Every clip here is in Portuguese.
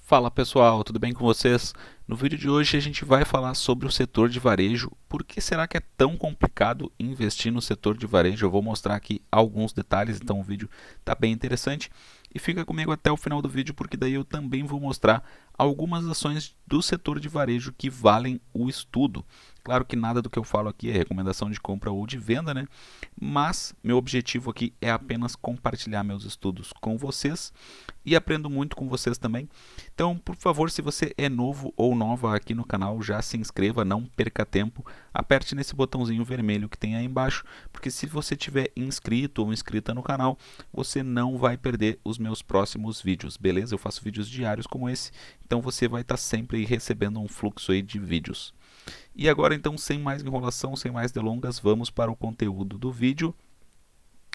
Fala pessoal, tudo bem com vocês? No vídeo de hoje a gente vai falar sobre o setor de varejo. Por que será que é tão complicado investir no setor de varejo? Eu vou mostrar aqui alguns detalhes, então o vídeo está bem interessante. E fica comigo até o final do vídeo, porque daí eu também vou mostrar algumas ações do setor de varejo que valem o estudo. Claro que nada do que eu falo aqui é recomendação de compra ou de venda, né? Mas meu objetivo aqui é apenas compartilhar meus estudos com vocês e aprendo muito com vocês também. Então, por favor, se você é novo ou nova aqui no canal, já se inscreva, não perca tempo, aperte nesse botãozinho vermelho que tem aí embaixo, porque se você tiver inscrito ou inscrita no canal, você não vai perder os meus próximos vídeos, beleza? Eu faço vídeos diários como esse, então você vai estar sempre aí recebendo um fluxo aí de vídeos. E agora então, sem mais enrolação, sem mais delongas, vamos para o conteúdo do vídeo.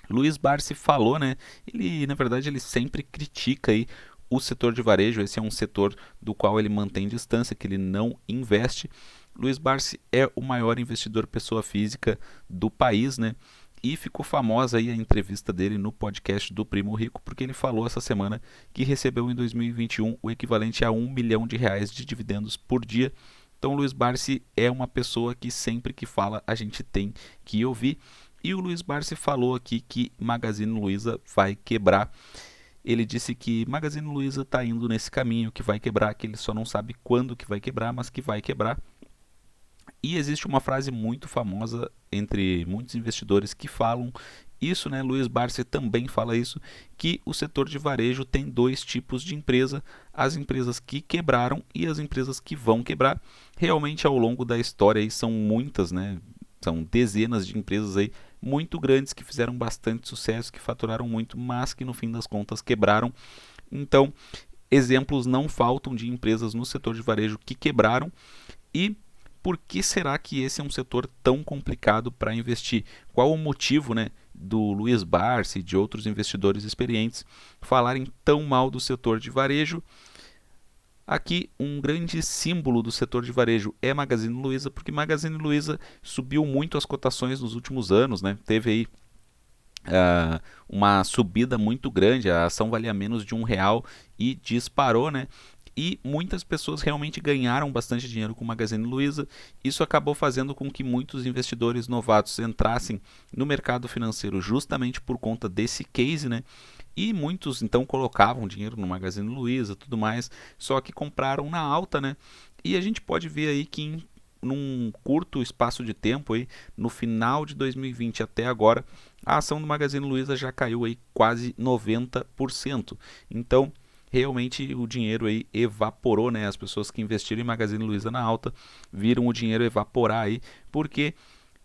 Luiz Barsi falou, né? Ele, na verdade, ele sempre critica aí o setor de varejo. Esse é um setor do qual ele mantém distância, que ele não investe. Luiz Barsi é o maior investidor pessoa física do país, né? E ficou famosa aí a entrevista dele no podcast do Primo Rico, porque ele falou essa semana que recebeu em 2021 o equivalente a R$ 1 milhão de dividendos por dia. Então, o Luiz Barsi é uma pessoa que sempre que fala a gente tem que ouvir. E o Luiz Barsi falou aqui que Magazine Luiza vai quebrar. Ele disse que Magazine Luiza está indo nesse caminho, que vai quebrar, que ele só não sabe quando que vai quebrar, mas que vai quebrar. E existe uma frase muito famosa entre muitos investidores que falam isso, né? Luiz Barsi também fala isso, que o setor de varejo tem dois tipos de empresa, as empresas que quebraram e as empresas que vão quebrar. Realmente ao longo da história aí são muitas, né? São dezenas de empresas aí muito grandes que fizeram bastante sucesso, que faturaram muito, mas que no fim das contas quebraram. Então, exemplos não faltam de empresas no setor de varejo que quebraram. E por que será que esse é um setor tão complicado para investir? Qual o motivo, né, do Luiz Barsi e de outros investidores experientes falarem tão mal do setor de varejo? Aqui, um grande símbolo do setor de varejo é Magazine Luiza, porque Magazine Luiza subiu muito as cotações nos últimos anos, né? Teve aí uma subida muito grande, a ação valia menos de R$ 1 e disparou, né? E muitas pessoas realmente ganharam bastante dinheiro com Magazine Luiza. Isso acabou fazendo com que muitos investidores novatos entrassem no mercado financeiro justamente por conta desse case, né? E muitos então colocavam dinheiro no Magazine Luiza, tudo mais, só que compraram na alta, né? E a gente pode ver aí que num curto espaço de tempo aí, no final de 2020 até agora, a ação do Magazine Luiza já caiu aí quase 90%. Então, realmente o dinheiro aí evaporou, né? As pessoas que investiram em Magazine Luiza na alta viram o dinheiro evaporar aí, porque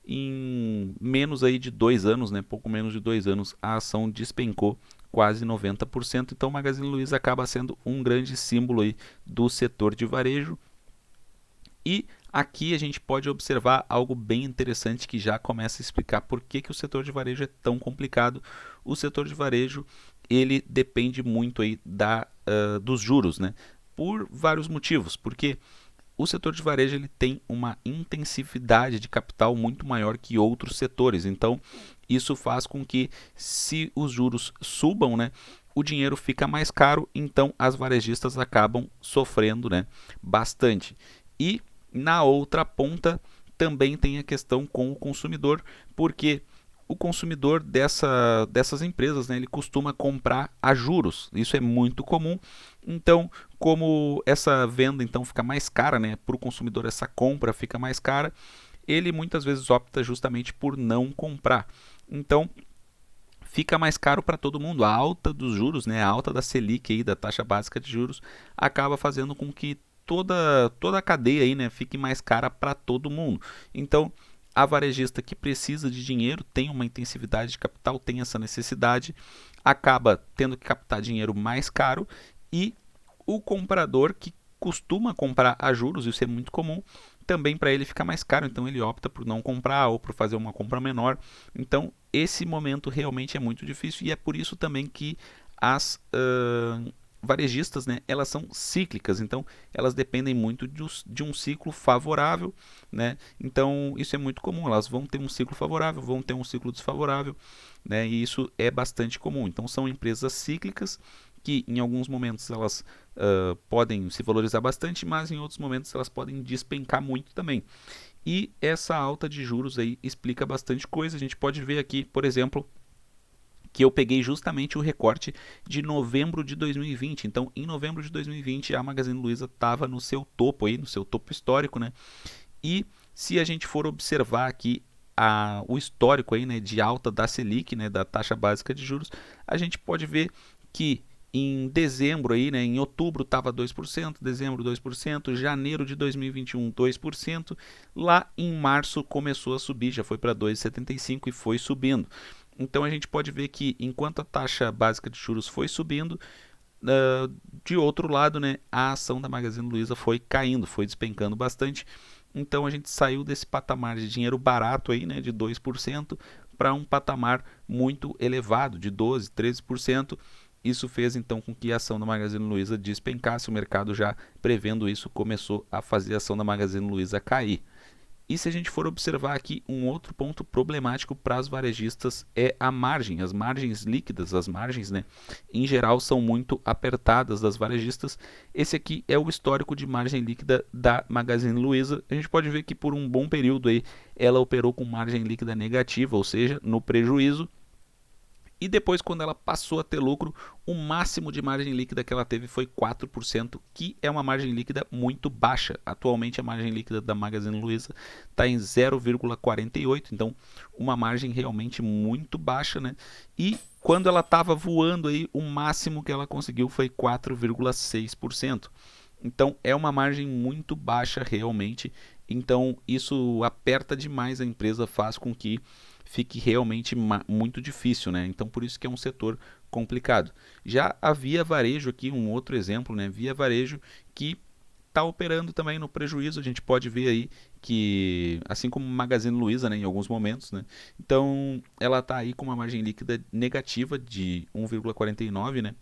em menos aí de 2 anos, né? Pouco menos de 2 anos, a ação despencou quase 90%. Então, Magazine Luiza acaba sendo um grande símbolo aí do setor de varejo. E aqui a gente pode observar algo bem interessante que já começa a explicar por que o setor de varejo é tão complicado. O setor de varejo ele depende muito aí dos juros, né? Por vários motivos, porque o setor de varejo ele tem uma intensividade de capital muito maior que outros setores. Então, isso faz com que, se os juros subam, né, o dinheiro fica mais caro, então as varejistas acabam sofrendo, né, bastante. E na outra ponta também tem a questão com o consumidor, porque o consumidor dessas empresas, né, ele costuma comprar a juros. Isso é muito comum. Então, como essa venda então fica mais cara, né, para o consumidor essa compra fica mais cara, ele muitas vezes opta justamente por não comprar. Então, fica mais caro para todo mundo. A alta dos juros, né, a alta da Selic aí, da taxa básica de juros, acaba fazendo com que toda a cadeia aí, né, fique mais cara para todo mundo. Então, a varejista que precisa de dinheiro, tem uma intensividade de capital, tem essa necessidade, acaba tendo que captar dinheiro mais caro, e o comprador que costuma comprar a juros, isso é muito comum, também para ele fica mais caro, então ele opta por não comprar ou por fazer uma compra menor. Então esse momento realmente é muito difícil, e é por isso também que as varejistas, né, elas são cíclicas, então elas dependem muito de um ciclo favorável, né? Então isso é muito comum, elas vão ter um ciclo favorável, vão ter um ciclo desfavorável, né? E isso é bastante comum. Então são empresas cíclicas que em alguns momentos elas podem se valorizar bastante, mas em outros momentos elas podem despencar muito também. E essa alta de juros aí explica bastante coisa. A gente pode ver aqui, por exemplo, que eu peguei justamente o recorte de novembro de 2020. Então, em novembro de 2020, a Magazine Luiza estava no seu topo aí, no seu topo histórico, né? E se a gente for observar aqui o histórico aí, né, de alta da Selic, né, da taxa básica de juros, a gente pode ver que em dezembro aí, né, em outubro estava 2%, dezembro 2%, janeiro de 2021 2%, lá em março começou a subir, já foi para 2,75 e foi subindo. Então a gente pode ver que enquanto a taxa básica de juros foi subindo, de outro lado, né, a ação da Magazine Luiza foi caindo, foi despencando bastante. Então a gente saiu desse patamar de dinheiro barato aí, né, de 2%, para um patamar muito elevado, de 12%, 13%. Isso fez então com que a ação da Magazine Luiza despencasse. O mercado, já prevendo isso, começou a fazer a ação da Magazine Luiza cair. E se a gente for observar aqui, um outro ponto problemático para as varejistas é a margem. As margens líquidas, as margens, né, em geral são muito apertadas das varejistas. Esse aqui é o histórico de margem líquida da Magazine Luiza. A gente pode ver que por um bom período aí ela operou com margem líquida negativa, ou seja, no prejuízo. E depois, quando ela passou a ter lucro, o máximo de margem líquida que ela teve foi 4%, que é uma margem líquida muito baixa. Atualmente a margem líquida da Magazine Luiza está em 0,48, então uma margem realmente muito baixa, né? E quando ela estava voando aí, o máximo que ela conseguiu foi 4,6%. Então é uma margem muito baixa realmente. Então isso aperta demais a empresa, faz com que fique realmente muito difícil, né? Então por isso que é um setor complicado. Já a Via Varejo aqui, um outro exemplo, né? Via Varejo que está operando também no prejuízo. A gente pode ver aí que, assim como Magazine Luiza, né, em alguns momentos, né? Então ela está aí com uma margem líquida negativa de 1,49, né?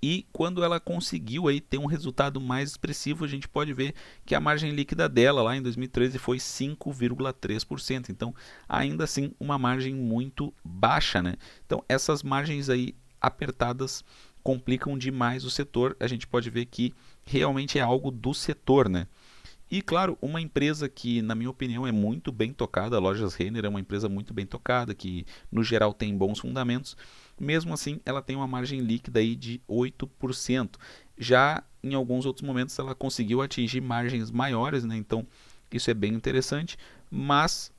E quando ela conseguiu aí ter um resultado mais expressivo, a gente pode ver que a margem líquida dela lá em 2013 foi 5,3%. Então, ainda assim, uma margem muito baixa, né? Então, essas margens aí apertadas complicam demais o setor. A gente pode ver que realmente é algo do setor, né? E claro, uma empresa que, na minha opinião, é muito bem tocada, a Lojas Renner é uma empresa muito bem tocada, que no geral tem bons fundamentos, mesmo assim ela tem uma margem líquida aí de 8%. Já em alguns outros momentos ela conseguiu atingir margens maiores, né? Então isso é bem interessante, mas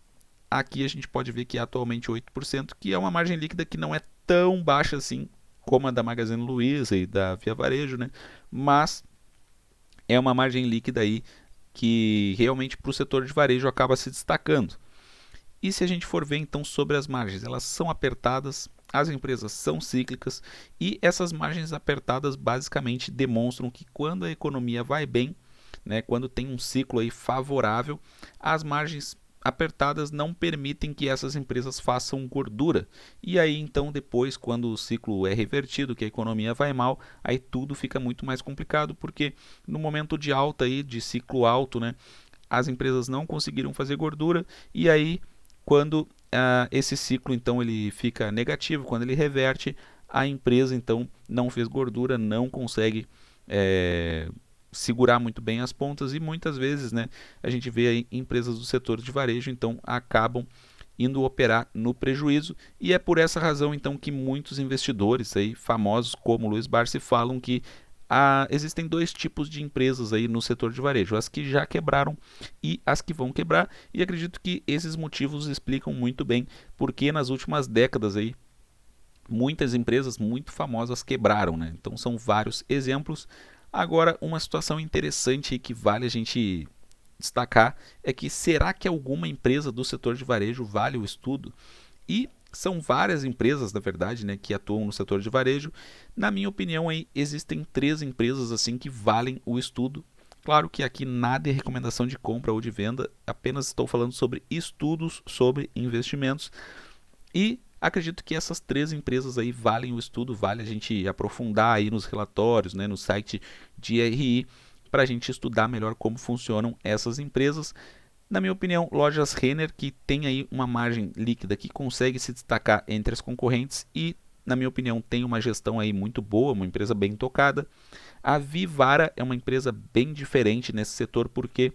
aqui a gente pode ver que é atualmente 8%, que é uma margem líquida que não é tão baixa assim como a da Magazine Luiza e da Via Varejo, né? Mas é uma margem líquida aí que realmente para o setor de varejo acaba se destacando. E se a gente for ver então sobre as margens, elas são apertadas, as empresas são cíclicas e essas margens apertadas basicamente demonstram que quando a economia vai bem, né, quando tem um ciclo aí favorável, as margens apertadas não permitem que essas empresas façam gordura. E aí então depois, quando o ciclo é revertido, que a economia vai mal, aí tudo fica muito mais complicado, porque no momento de alta aí, de ciclo alto, né, as empresas não conseguiram fazer gordura, e aí quando esse ciclo então ele fica negativo, quando ele reverte, a empresa então não fez gordura, não consegue segurar muito bem as pontas, e muitas vezes, né, a gente vê aí empresas do setor de varejo então acabam indo operar no prejuízo, e é por essa razão então que muitos investidores aí famosos como Luiz Barsi falam que existem dois tipos de empresas aí no setor de varejo, as que já quebraram e as que vão quebrar, e acredito que esses motivos explicam muito bem porque nas últimas décadas aí muitas empresas muito famosas quebraram, né? Então são vários exemplos. Agora, uma situação interessante que vale a gente destacar é que será que alguma empresa do setor de varejo vale o estudo? E são várias empresas, na verdade, né, que atuam no setor de varejo. Na minha opinião, aí, existem 3 empresas assim que valem o estudo. Claro que aqui nada é recomendação de compra ou de venda, apenas estou falando sobre estudos sobre investimentos. E acredito que essas 3 empresas aí valem o estudo, vale a gente aprofundar aí nos relatórios, né, no site de RI, para a gente estudar melhor como funcionam essas empresas. Na minha opinião, Lojas Renner, que tem aí uma margem líquida que consegue se destacar entre as concorrentes e na minha opinião, tem uma gestão aí muito boa, uma empresa bem tocada. A Vivara é uma empresa bem diferente nesse setor, porque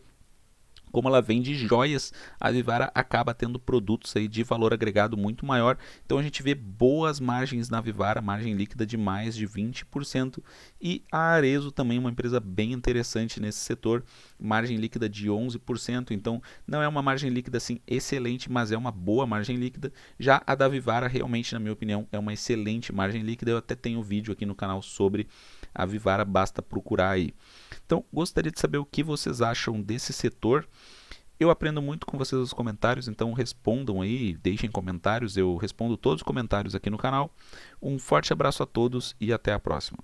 como ela vende joias, a Vivara acaba tendo produtos aí de valor agregado muito maior. Então a gente vê boas margens na Vivara, margem líquida de mais de 20%. E a Arezzo também é uma empresa bem interessante nesse setor, margem líquida de 11%. Então não é uma margem líquida assim excelente, mas é uma boa margem líquida. Já a da Vivara realmente, na minha opinião, é uma excelente margem líquida. Eu até tenho vídeo aqui no canal sobre a Vivara, basta procurar aí. Então, gostaria de saber o que vocês acham desse setor. Eu aprendo muito com vocês nos comentários, então respondam aí, deixem comentários, eu respondo todos os comentários aqui no canal. Um forte abraço a todos e até a próxima.